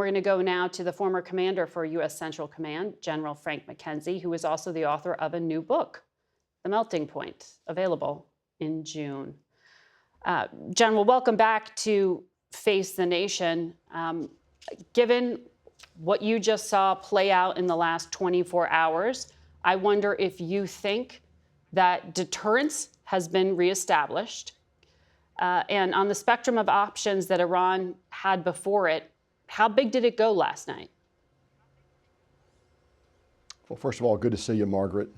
We're going to go now to the former commander for U.S. Central Command, General Frank McKenzie, who is also the author of a new book, The Melting Point, available in June. General, welcome back to Face the Nation. Given what you just saw play out in the last 24 hours, I wonder if you think that deterrence has been reestablished. And on the spectrum of options that Iran had before it, how big did it go last night? Well, first of all, good to see you, Margaret.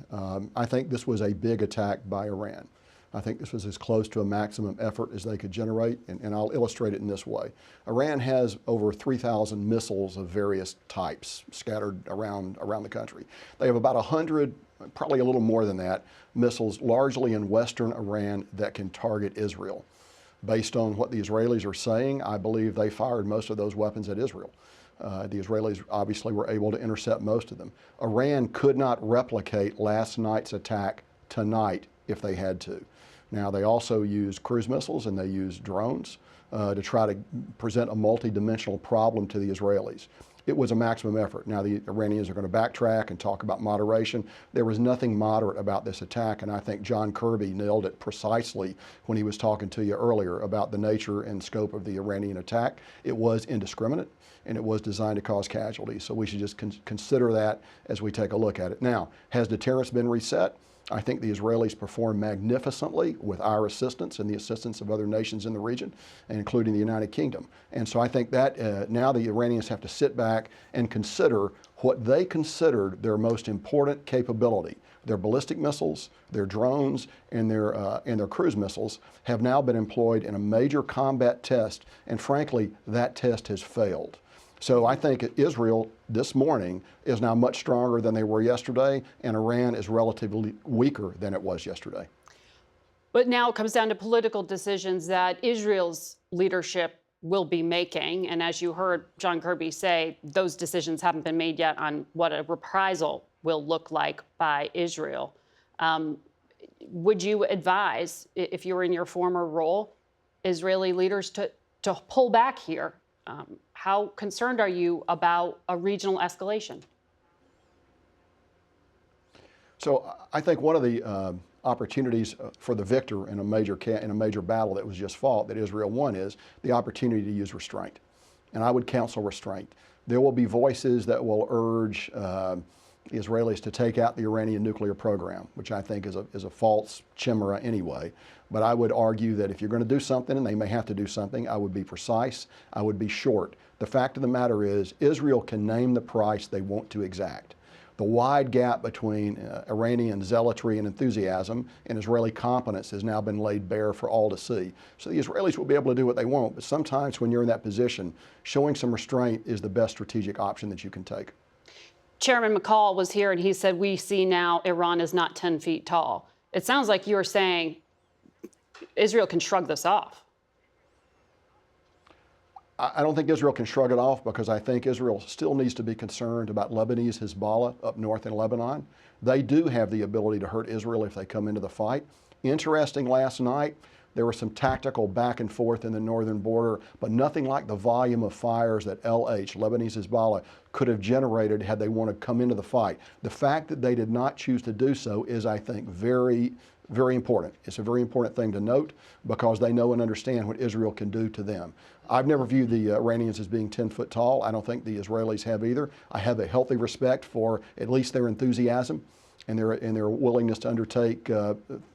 I think this was a big attack by Iran. I think this was as close to a maximum effort as they could generate, and I'll illustrate it in this way. Iran has over 3,000 missiles of various types scattered around the country. They have about 100, probably a little more than that, missiles largely in western Iran that can target Israel. Based on what the Israelis are saying, I believe they fired most of those weapons at Israel. The Israelis obviously were able to intercept most of them. Iran could not replicate last night's attack tonight if they had to. Now, they also used cruise missiles and they used drones to try to present a multi-dimensional problem to the Israelis. It was a maximum effort. Now, the Iranians are going to backtrack and talk about moderation. There was nothing moderate about this attack, and I think John Kirby nailed it precisely when he was talking to you earlier about the nature and scope of the Iranian attack. It was indiscriminate, and it was designed to cause casualties. So we should just consider that as we take a look at it. Now, has deterrence been reset? I think the Israelis performed magnificently with our assistance and the assistance of other nations in the region, including the United Kingdom. And so I think that now the Iranians have to sit back and consider what they considered their most important capability. Their ballistic missiles, their drones, and their cruise missiles have now been employed in a major combat test, and frankly, that test has failed. So I think Israel this morning is now much stronger than they were yesterday, and Iran is relatively weaker than it was yesterday. But now it comes down to political decisions that Israel's leadership will be making. And as you heard John Kirby say, those decisions haven't been made yet on what a reprisal will look like by Israel. Would you advise, if you were in your former role, Israeli leaders to pull back here? How concerned are you about a regional escalation? So I think one of the opportunities for the victor in a major battle that was just fought that Israel won is the opportunity to use restraint. And I would counsel restraint. There will be voices that will urge the Israelis to take out the Iranian nuclear program, which I think is a false chimera anyway. But I would argue that if you're going to do something, and they may have to do something, I would be precise, I would be short. The fact of the matter is, Israel can name the price they want to exact. The wide gap between Iranian zealotry and enthusiasm and Israeli competence has now been laid bare for all to see. So the Israelis will be able to do what they want, but sometimes when you're in that position, showing some restraint is the best strategic option that you can take. Chairman McCall was here and he said, we see now Iran is not 10 feet tall. It sounds like you're saying Israel can shrug this off. I don't think Israel can shrug it off because I think Israel still needs to be concerned about Lebanese Hezbollah up north in Lebanon. They do have the ability to hurt Israel if they come into the fight. Interesting, last night, there was some tactical back and forth in the northern border, but nothing like the volume of fires that LH, Lebanese Hezbollah, could have generated had they wanted to come into the fight. The fact that they did not choose to do so is, I think, very important. It's a very important thing to note because they know and understand what Israel can do to them. I've never viewed the Iranians as being 10 foot tall. I don't think the Israelis have either. I have a healthy respect for at least their enthusiasm and their willingness to undertake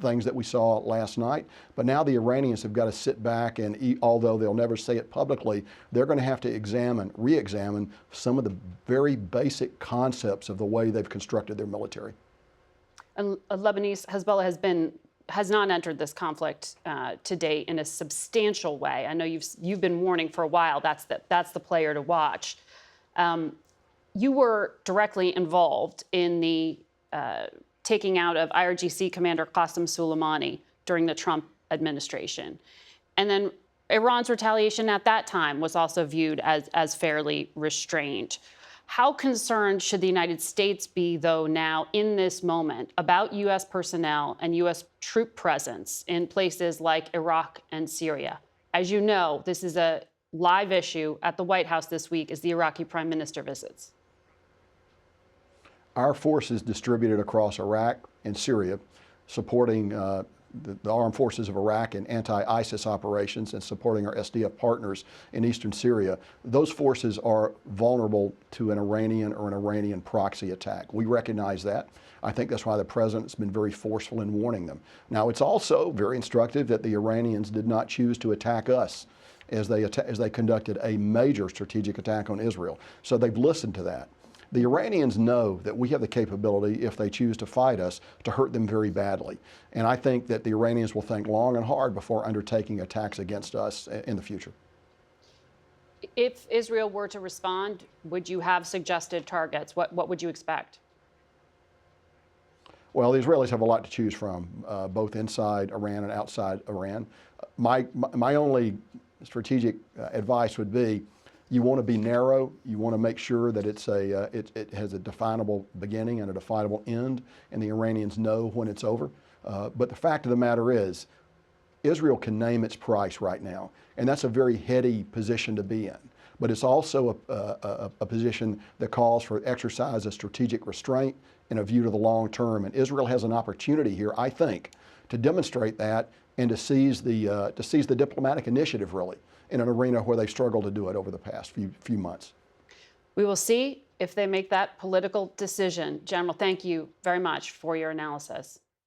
things that we saw last night. But now the Iranians have got to sit back and, although they'll never say it publicly, they're going to have to re-examine some of the very basic concepts of the way they've constructed their military. And Lebanese Hezbollah has not entered this conflict to date in a substantial way. I know you've been warning for a while that's the player to watch. You were directly involved in the taking out of IRGC Commander Qasem Soleimani during the Trump administration, and then Iran's retaliation at that time was also viewed as fairly restrained. How concerned should the United States be, though, now in this moment about U.S. personnel and U.S. troop presence in places like Iraq and Syria? As you know, this is a live issue at the White House this week as the Iraqi prime minister visits? Our forces distributed across Iraq and Syria, supporting the armed forces of Iraq in anti-ISIS operations and supporting our SDF partners in eastern Syria, those forces are vulnerable to an Iranian or an Iranian proxy attack. We recognize that. I think that's why the president's been very forceful in warning them. Now, it's also very instructive that the Iranians did not choose to attack us as they conducted a major strategic attack on Israel. So they've listened to that. The Iranians know that we have the capability, if they choose to fight us, to hurt them very badly. And I think that the Iranians will think long and hard before undertaking attacks against us in the future. If Israel were to respond, would you have suggested targets? What would you expect? Well, the Israelis have a lot to choose from, both inside Iran and outside Iran. My only strategic advice would be, you want to be narrow. You want to make sure that it has a definable beginning and a definable end, and the Iranians know when it's over. But the fact of the matter is, Israel can name its price right now, and that's a very heady position to be in. But it's also a position that calls for exercise of strategic restraint and a view to the long term. And Israel has an opportunity here, I think, to demonstrate that and to seize the diplomatic initiative, really, in an arena where they've struggled to do it over the past few months. We will see if they make that political decision. General, thank you very much for your analysis.